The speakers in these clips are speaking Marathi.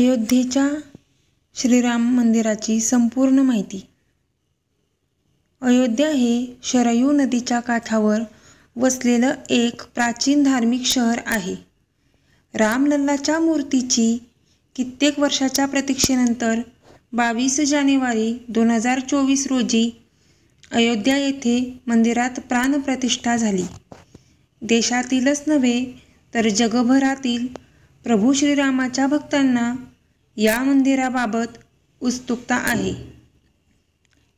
अयोध्येच्या श्रीराम मंदिराची संपूर्ण माहिती. अयोध्या हे शरयू नदीच्या काठावर वसलेलं एक प्राचीन धार्मिक शहर आहे. रामलल्लाच्या मूर्तीची कित्येक वर्षाच्या प्रतीक्षेनंतर 22 जानेवारी 2024 रोजी अयोध्या येथे मंदिरात प्राणप्रतिष्ठा झाली. देशातीलच नव्हे तर जगभरातील प्रभू श्रीरामाच्या भक्तांना या मंदिराबाबत उत्सुकता आहे.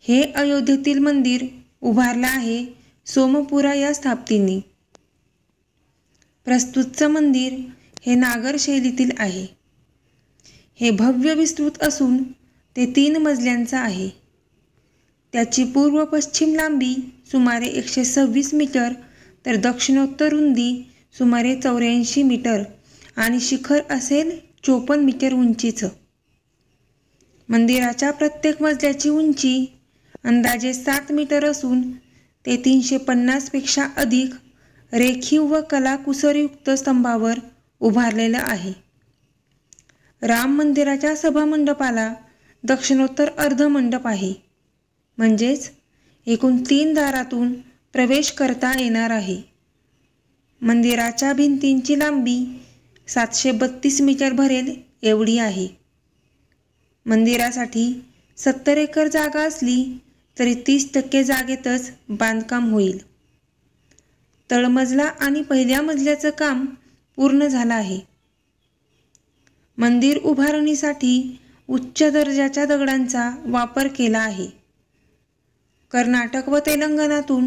हे अयोध्येतील मंदिर उभारलं आहे सोमपुरा या स्थापतीने. प्रस्तुतचं मंदिर हे नागर शैलीतील आहे. हे भव्य विस्तृत असून ते 3 मजल्यांचं आहे. त्याची पूर्व पश्चिम लांबी सुमारे 126 मीटर तर दक्षिणोत्तर रुंदी सुमारे 84 मीटर आणि शिखर असेल 54 मीटर उंचीचं. मंदिराच्या प्रत्येक मजल्याची उंची अंदाजे 7 मीटर असून ते 350 पेक्षा अधिक रेखीव व कलाकुसरयुक्त स्तंभावर उभारलेलं आहे. राम मंदिराच्या सभामंडपाला दक्षिणोत्तर अर्धमंडप आहे. म्हणजेच एकूण 3 दारातून प्रवेश करता येणार आहे. मंदिराच्या भिंतींची लांबी 732 मीटर भरेल एवढी आहे. मंदिरासाठी 70 एकर जागा असली तरी 30% जागेतच बांधकाम होईल. तळमजला आणि पहिल्या मजल्याचं काम पूर्ण झालं आहे. मंदिर उभारणीसाठी उच्च दर्जाच्या दगडांचा वापर केला आहे. कर्नाटक व तेलंगणातून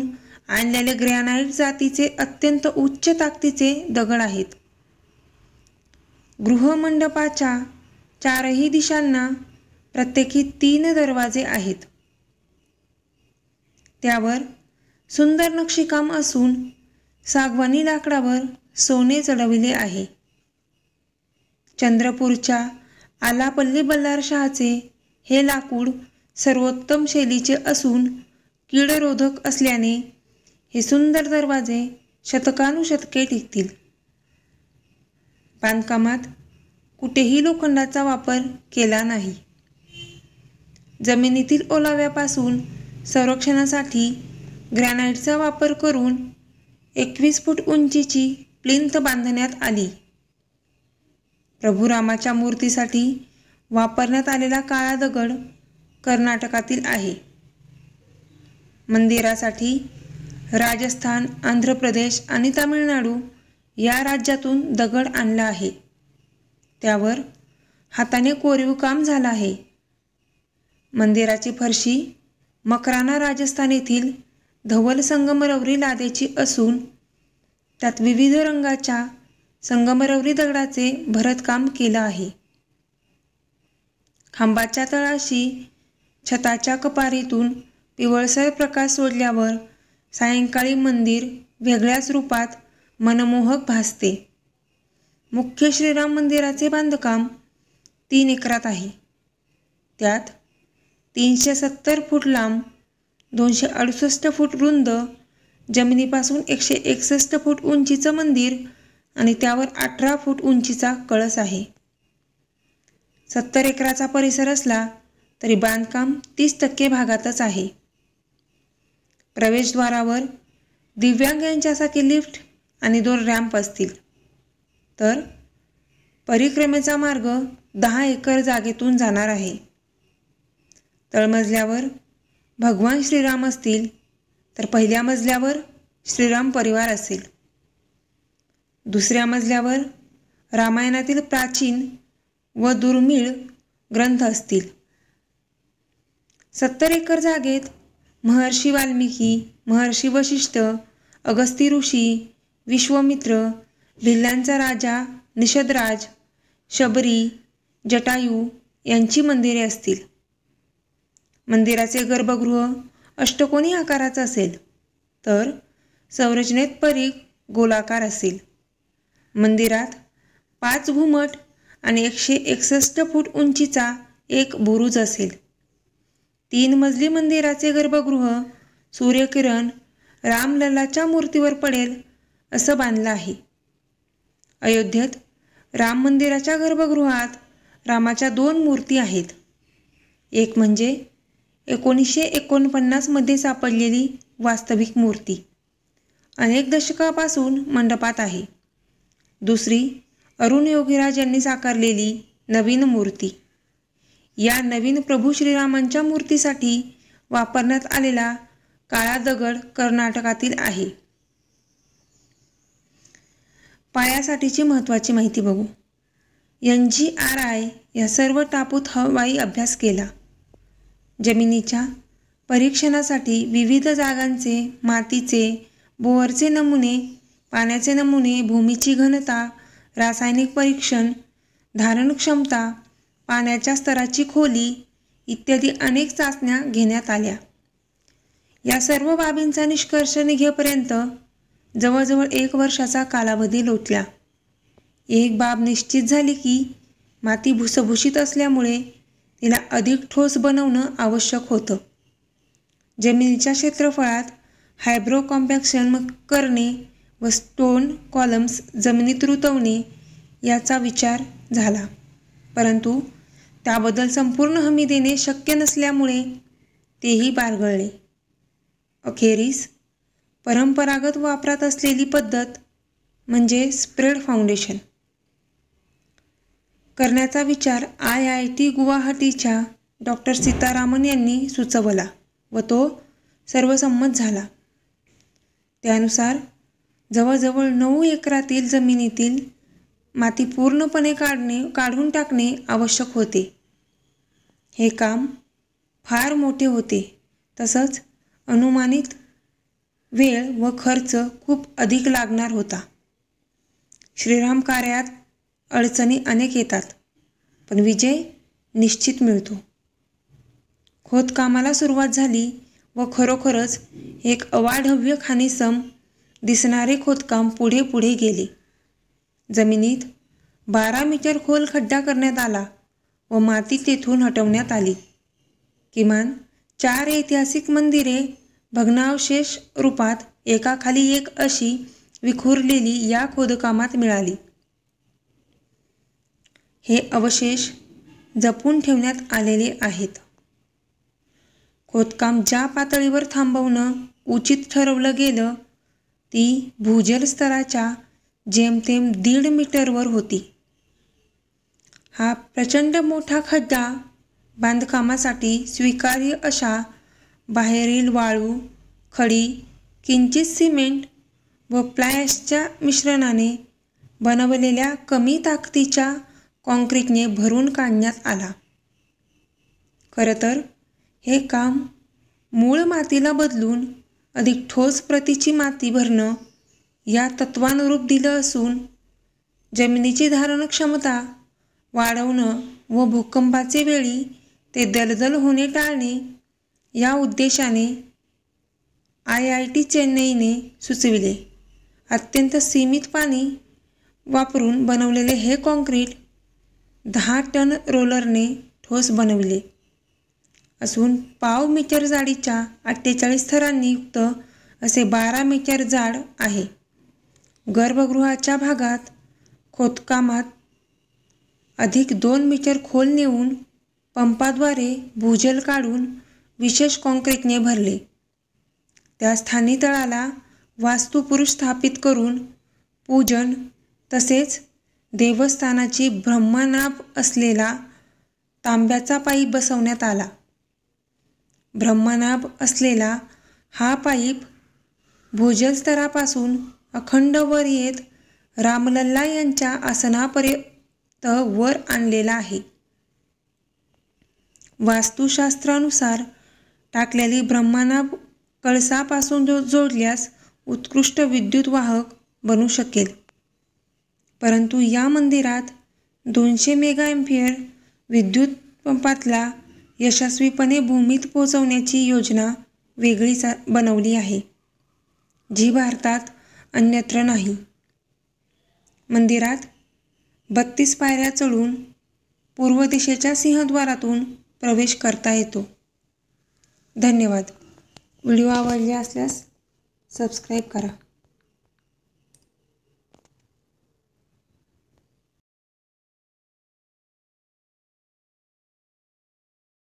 आणलेले ग्रॅनाइट जातीचे अत्यंत उच्च ताकदीचे दगड आहेत. गृहमंडपाच्या 4ही दिशांना प्रत्येकी 3 दरवाजे आहेत. त्यावर सुंदर नक्षीकाम असून सागवानी लाकडावर सोने जडविले आहे. चंद्रपूरच्या आलापल्ली बल्लारशाहचे हे लाकूड सर्वोत्तम शैलीचे असून कीडरोधक असल्याने हे सुंदर दरवाजे शतकानुशतके टिकतील. बांधकामात कुठेही लोखंडाचा वापर केला नाही. जमिनीतील ओलाव्यापासून संरक्षणासाठी ग्रॅनाइटचा वापर करून 21 फूट उंचीची प्लिंथ बांधण्यात आली. प्रभू रामाच्या मूर्तीसाठी वापरण्यात आलेला काळा दगड कर्नाटकातील आहे. मंदिरासाठी राजस्थान, आंध्र प्रदेश आणि तामिळनाडू या राज्यातून दगड आणला आहे. त्यावर हाताने कोरीव काम झालं आहे. मंदिराची फरशी मकराना राजस्थान येथील धवल संगमरवरी लादेची असून त्यात विविध रंगाच्या संगमरवरी दगडाचे भरतकाम केलं आहे. खांबाच्या तळाशी छताच्या कपारीतून पिवळसर प्रकाश सोडल्यावर सायंकाळी मंदिर वेगळ्याच रूपात मनमोहक भासते. मुख्य श्रीराम मंदिराचे बांधकाम 3 एकरात आहे. त्यात 370 फूट लांब, 268 फूट रुंद, जमिनीपासून 161 फूट उंचीचं मंदिर आणि त्यावर 18 फूट उंचीचा कळस आहे. 70 एकराचा परिसर असला तरी बांधकाम 30% भागातच आहे. प्रवेशद्वारावर दिव्यांग यांच्यासाठी लिफ्ट आणि 2 रॅम्प असतील. तर परिक्रमेचा मार्ग 10 एकर जागेतून जाणार आहे. तळमजल्यावर भगवान श्रीराम असतील तर पहिल्या मजल्यावर श्रीराम परिवार असेल. दुसऱ्या मजल्यावर रामायणातील प्राचीन व दुर्मिळ ग्रंथ असतील. 70 एकर जागेत महर्षी वाल्मिकी, महर्षी वशिष्ठ, अगस्ती ऋषी, विश्वामित्र, भिल्लांचा राजा निषदराज, शबरी, जटायू यांची मंदिरे असतील. मंदिराचे गर्भगृह अष्टकोनी आकाराचं असेल तर संरचनेत परीघ गोलाकार असेल. मंदिरात 5 घुमट आणि 161 फूट उंचीचा एक बुरुज असेल. 3 मजली मंदिराचे गर्भगृह सूर्यकिरण रामलल्लाच्या मूर्तीवर पडेल असं बांधलं आहे. अयोध्येत राम मंदिराच्या गर्भगृहात रामाच्या 2 मूर्ती आहेत. एक म्हणजे 1949 मध्ये सापडलेली वास्तविक मूर्ती अनेक दशकापासून मंडपात आहे. दुसरी अरुण योगीराज यांनी साकारलेली नवीन मूर्ती. या नवीन प्रभू श्रीरामांच्या मूर्तीसाठी वापरण्यात आलेला काळा दगड कर्नाटकातील आहे. पायासाठीची महत्त्वाची माहिती बघू. NGRI या सर्व टापूत हवाई अभ्यास केला. जमिनीच्या परीक्षणासाठी विविध जागांचे मातीचे, बोअरचे नमुने, पाण्याचे नमुने, भूमीची घनता, रासायनिक परीक्षण, धारण क्षमता, पाण्याच्या स्तराची खोली इत्यादी अनेक चाचण्या घेण्यात आल्या. या सर्व बाबींचा निष्कर्ष निघेपर्यंत जवळजवळ 1 वर्षाचा कालावधी लोटला. एक बाब निश्चित झाली की माती भुसभुशीत असल्यामुळे तिला अधिक ठोस बनवणं आवश्यक होतं. जमिनीच्या क्षेत्रफळात हायब्रो कॉम्पॅक्शन करणे व स्टोन कॉलम्स जमिनीत रुतवणे याचा विचार झाला, परंतु त्याबद्दल संपूर्ण हमी देणे शक्य नसल्यामुळे तेही बारगळले. अखेरीस परंपरागत वापरात असलेली पद्धत म्हणजे स्प्रेड फाउंडेशन करण्याचा विचार IIT गुवाहाटीच्या डॉ. सीतारामन यांनी सुचवला व तो सर्वसंमत झाला. त्यानुसार जवळजवळ 9 एकरातील जमिनीतील माती पूर्णपणे काढून टाकणे आवश्यक होते. हे काम फार मोठे होते, तसंच अनुमानित वेळ व खर्च खूप अधिक लागणार होता. श्रीराम कार्यात अडचणी अनेक येतात, पण विजय निश्चित मिळतो. खोदकामाला सुरुवात झाली व खरोखरच एक अवाढव्य खानिसम दिसणारे खोदकाम पुढे पुढे गेले. जमिनीत 12 मीटर खोल खड्डा करण्यात आला व माती तेथून हटवण्यात आली. किमान 4 ऐतिहासिक मंदिरे भग्नावशेष रूपात एकाखाली एक अशी विखुरलेली या खोदकामात मिळाली. हे अवशेष जपून ठेवण्यात आलेले आहेत. खोदकाम ज्या पातळीवर थांबवणं उचित ठरवलं गेलं ती भूजल स्तराच्या जेमतेम 1.5 मीटरवर होती. हा प्रचंड मोठा खड्डा बांधकामासाठी स्वीकार्य अशा बाहेरील वाळू, खडी, किंचित सिमेंट व फ्लाय ॲशच्या मिश्रणाने बनवलेल्या कमी ताकदीच्या कॉन्क्रीटने भरून काढण्यात आला. खरं तर हे काम मूळ मातीला बदलून अधिक ठोस प्रतीची माती भरणं या तत्वानुरूप दिलं असून जमिनीची धारण क्षमता वाढवणं व भूकंपाचे वेळी ते दलदल होणे टाळणे या उद्देशाने IIT चेन्नईने सुचविले. अत्यंत सीमित पाणी वापरून बनवलेले हे कॉन्क्रीट 10 टन रोलरने ठोस बनविले असून पाव मीटर जाडीच्या 48 थरांनी युक्त असे 12 मीटर जाड आहे. गर्भगृहाच्या भागात खोदकामात अधिक 2 मीटर खोल नेऊन पंपाद्वारे भूजल काढून विशेष कॉन्क्रीटने भरले. त्या स्थानी तळाला वास्तुपुरुष स्थापित करून पूजन तसेच देवस्थानाची ब्रह्मनाभ असलेला तांब्याचा पाईप बसवण्यात आला. ब्रह्मनाभ असलेला हा पाईप भूजल स्तरापासून अखंड वर येत रामलल्ला यांच्या आसनापर्यंत वर आणलेला आहे. वास्तुशास्त्रानुसार टाकलेली ब्रह्मनाभ कळसापासून जोडल्यास उत्कृष्ट विद्युत वाहक बनू शकेल, परंतु या मंदिरात 200 मेगाएम्पियर विद्युत पंपातला यशस्वीपणे भूमीत पोहोचवण्याची योजना वेगळीच बनवली आहे, जी भारतात अन्यत्र नाही. मंदिरात 32 पायऱ्या चढून पूर्व दिशेच्या सिंहद्वारातून प्रवेश करता येतो. धन्यवाद. व्हिडिओ आवडले असल्यास सबस्क्राईब करा.